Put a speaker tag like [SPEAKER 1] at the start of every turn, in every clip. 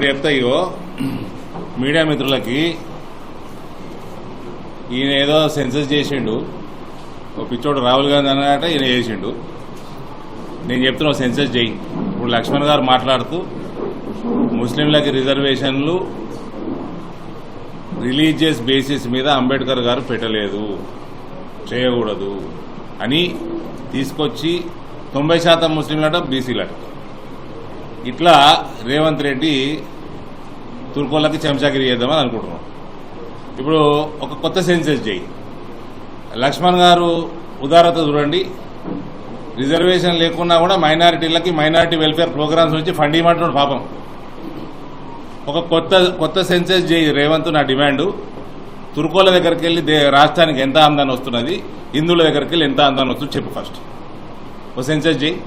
[SPEAKER 1] ఒకటి చెప్తా, ఇగో మీడియా మిత్రులకి, ఈయన ఏదో సెన్సస్ చేసిండు, ఒక పిచ్చోడు రాహుల్ గాంధీ అన్నట ఈయన చేసిండు. నేను చెప్తున్నా సెన్సస్ చేయి. ఇప్పుడు లక్ష్మణ్ గారు మాట్లాడుతూ ముస్లింలకి రిజర్వేషన్లు రిలీజియస్ బేసిస్ మీద అంబేద్కర్ గారు పెట్టలేదు, చేయకూడదు అని తీసుకొచ్చి 90% ముస్లింలట, బీసీలట. ఇట్లా రేవంత్ రెడ్డి తుర్కోళ్ళకి చెంచాగిరి చేద్దామని అనుకుంటున్నాం. ఇప్పుడు ఒక కొత్త సెన్సెస్ చేయి. లక్ష్మణ్ గారు ఉదారత చూడండి, రిజర్వేషన్ లేకున్నా కూడా మైనారిటీలకి మైనారిటీ వెల్ఫేర్ ప్రోగ్రామ్స్ నుంచి ఫండ్ ఇవ్వమంటున్నాడు పాపం. ఒక కొత్త సెన్సెస్ చేయి రేవంత్. నా డిమాండ్, తుర్కోల దగ్గరికి వెళ్ళి రాష్ట్రానికి ఎంత ఆందాన్ని వస్తున్నది, హిందువుల దగ్గరికి వెళ్ళి ఎంత ఆందాన్ని వస్తుంది చెప్పు. ఫస్ట్ ఒక సెన్సెస్ చేయి,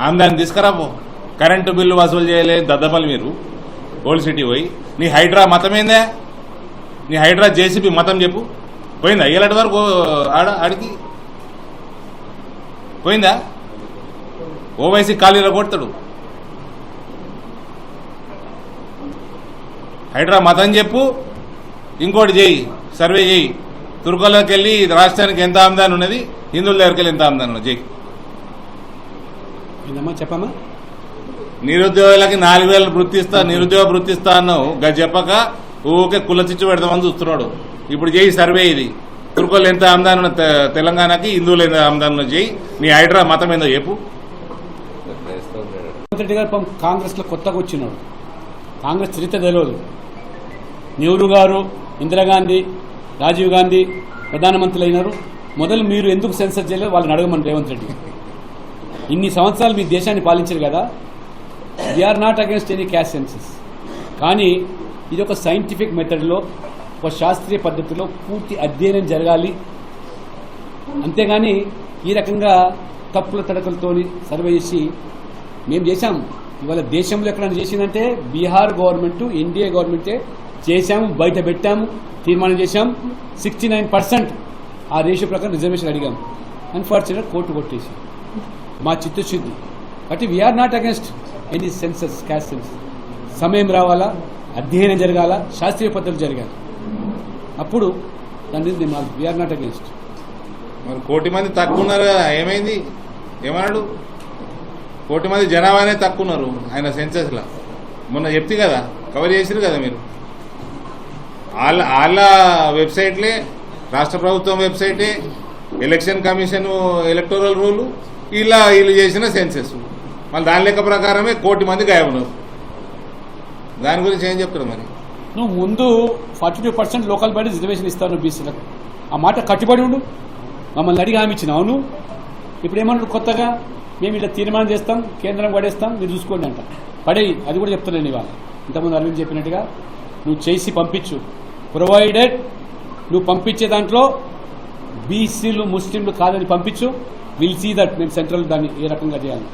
[SPEAKER 1] ఆందాన్ని తీసుకురాపో. కరెంటు బిల్లు వసూలు చేయలేదు దద్దమల్లి మీరు ఓల్డ్ సిటీ పోయి. నీ హైడ్రా మతమేందా? నీ హైడ్రా జేసీబీ మతం చెప్పు. పోయిందా ఇలాంటి వరకు? ఆడికి పోయిందా? ఓవైసీ ఖాళీలో కొడతాడు. హైడ్రా మతం చెప్పు, ఇంకోటి చేయి, సర్వే చేయి. తుర్కోలోకి వెళ్ళి రాష్ట్రానికి ఎంత ఆమ్దాని ఉన్నది, హిందువుల దగ్గరికి వెళ్ళి ఎంత ఆమ్దాని ఉన్నది చేయి.
[SPEAKER 2] చెప్పమ్మా.
[SPEAKER 1] నిరుద్యోగులకి 4,000 వృత్తి ఇస్తా, నిరుద్యోగ వృత్తి ఇస్తా అన్నావు. చెప్పక ఊకే కులచిచ్చు పెడదామని చూస్తున్నాడు. ఇప్పుడు చేయి సర్వే. ఇది తుర్కోలు ఎంత ఆమ్దాని ఉన్న తెలంగాణకి, హిందువులు ఎంత ఆమ్దాని ఉన్న చేయి. నీ హైడ్రా మతం ఏందో చెప్పు.
[SPEAKER 2] రేవంత్ రెడ్డి గారు కాంగ్రెస్ లో కొత్తగా వచ్చినాడు, కాంగ్రెస్ చరిత్ర తెలియదు. నెహ్రూ గారు, ఇందిరాగాంధీ, రాజీవ్ గాంధీ ప్రధానమంత్రులు అయినారు. మొదలు మీరు ఎందుకు సెన్సస్ చేయలేదు వాళ్ళని అడగమని రేవంత్ రెడ్డి. ఇన్ని సంవత్సరాలు మీ దేశాన్ని పాలించారు కదా. We're not against any caste census, కానీ ఇది ఒక సైంటిఫిక్ మెథడ్లో, ఒక శాస్త్రీయ పద్ధతిలో పూర్తి అధ్యయనం జరగాలి. అంతేగాని ఈ రకంగా తప్పుల తడకలతో సర్వే చేసి మేము చేశాము. ఇవాళ దేశంలో ఎక్కడైనా చేసిందంటే బీహార్ గవర్నమెంట్, ఎన్డీఏ గవర్నమెంటే చేశాము, బయట పెట్టాము, తీర్మానం చేశాం. 69% ఆ రేషియో ప్రకారం రిజర్వేషన్ అడిగాము. అన్ఫార్చునేట్ కోర్టు కొట్టేసి మా చిత్తశుద్ధి. కాబట్టి we're not against any census, caste census. సమయం రావాలా, అధ్యయనం జరగాల, శాస్త్రీయ పద్ధతులు జరగాలి. అప్పుడు దాని వీఆర్ నాట్ అగేన్స్ట్.
[SPEAKER 1] మరి 1 కోటి మంది తక్కువ ఉన్నారు కదా, ఏమైంది? ఏమన్నాడు? 1 కోటి మంది జనాభానే తక్కువ ఉన్నారు ఆయన సెన్సెస్లో. మొన్న చెప్తే కదా, కవర్ చేసిరు కదా మీరు. వాళ్ళ వెబ్సైట్లే, రాష్ట్ర ప్రభుత్వం వెబ్సైటే, ఎలక్షన్ కమిషన్ ఎలక్టోరల్ రూలు, వీళ్ళు చేసిన సెన్సెస్. మళ్ళీ దాని లెక్క ప్రకారమే 1 కోటి మంది గాయబన్నారు. దాని గురించి ఏం చెప్తారు మరి?
[SPEAKER 2] నువ్వు ముందు 42% లోకల్ బాడీ రిజర్వేషన్ ఇస్తాను బీసీలకు, ఆ మాట కట్టుబడి ఉండు. మమ్మల్ని అడిగి హామీ ఇచ్చినావు నువ్వు. ఇప్పుడు ఏమన్నాడు కొత్తగా, మేము ఇలా తీర్మానం చేస్తాం, కేంద్రం పడేస్తాం, మీరు చూసుకోండి అంట. పడేయి, అది కూడా చెప్తున్నాను ఇవాళ. ఇంతకుముందు అరవింద్ చెప్పినట్టుగా నువ్వు చేసి పంపించు. ప్రొవైడెడ్ నువ్వు పంపించే దాంట్లో బీసీలు ముస్లింలు కాదని పంపించు. విల్ సీ దట్ మేము సెంట్రల్ దాన్ని ఏ రకంగా చేయాలి.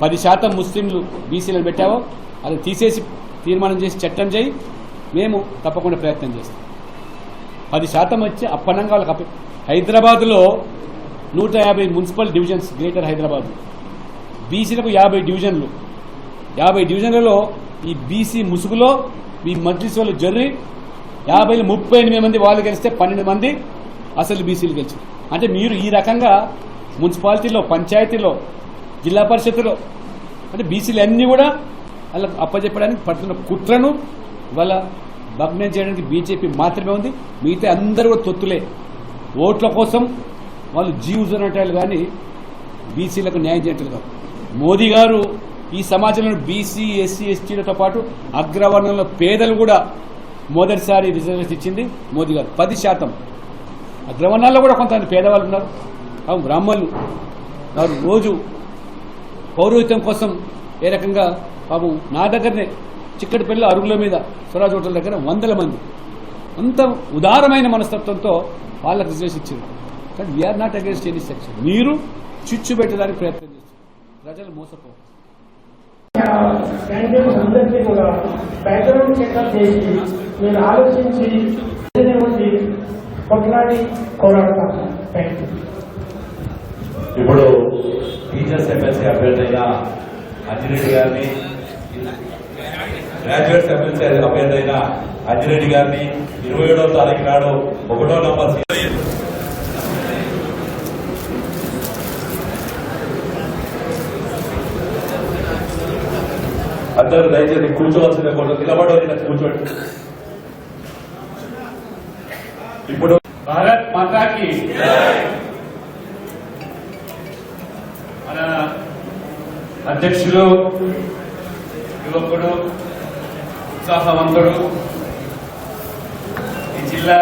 [SPEAKER 2] 10% ముస్లింలు బీసీలను పెట్టావో అది తీసేసి తీర్మానం చేసి చట్టం చేయి, మేము తప్పకుండా ప్రయత్నం చేస్తాం. 10% వచ్చి అప్పనంగా వాళ్ళకి హైదరాబాద్లో 150 మున్సిపల్ డివిజన్స్, గ్రేటర్ హైదరాబాద్. బీసీలకు 50 డివిజన్లు. 50 డివిజన్లలో ఈ బీసీ ముసుగులో ఈ మజ్లిస్ వాళ్ళు జర్రి 50లో 38 మంది వాళ్ళు గెలిస్తే 12 మంది అసలు బీసీలు గెలిచారు. అంటే మీరు ఈ రకంగా మున్సిపాలిటీలో, పంచాయతీలో, జిల్లా పరిషత్తులో అంటే బీసీలు అన్నీ కూడా వాళ్ళకి అప్పచెప్పడానికి పడుతున్న కుట్రను వాళ్ళ భగ్నం చేయడానికి బీజేపీ మాత్రమే ఉంది. మిగతా అందరూ కూడా తొత్తులే. ఓట్ల కోసం వాళ్ళు జీవుతున్నట్టు కానీ బీసీలకు న్యాయం చేయటం కాదు. మోదీ గారు ఈ సమాజంలో బీసీ, ఎస్సీ, ఎస్టీలతో పాటు అగ్రవర్ణంలో పేదలు కూడా మొదటిసారి రిజర్వేషన్ ఇచ్చింది మోదీ గారు. 10%. అగ్రవర్ణాల్లో కూడా కొంతమంది పేదవాళ్ళు ఉన్నారు, బ్రాహ్మణులు. వారు రోజు పౌరోహిత్యం కోసం ఏ రకంగా పాపం నా దగ్గరనే చిక్కటిపల్లి అరుగుల మీద స్వరాజ్ హోటల్ దగ్గర 100 మంది అంత ఉదారమైన మనస్తత్వంతో వాళ్ళకి రిజర్వేషన్ ఇచ్చింది. కానీ we're not against any section. మీరు చిచ్చు పెట్టడానికి ప్రయత్నం చేస్తారు, ప్రజలు మోసపో.
[SPEAKER 3] అందరికీ కూడా బ్యాక్గ్రౌండ్ చెకప్ చేసి మీరు ఆలోచించి కొట్లాడి పోరాడతాను.
[SPEAKER 4] ఇప్పుడు టీచర్స్ ఎమ్మెల్సీ అభ్యర్థి అయిన అంజిరెడ్డి గారిని గ్రాడ్యుయేట్స్ ఎమ్మెల్సీ అభ్యర్థి అయిన అంజిరెడ్డి గారిని 27వ తారీఖు నాడు 1వ నంబర్ అందరూ దయచేసి కూర్చోవలసిన నిలబడి కూర్చోండి. ఇప్పుడు
[SPEAKER 2] భారత్ మాతాకి మన అధ్యక్షులు యువకుడు ఉత్సాహవంతుడు ఈ జిల్లా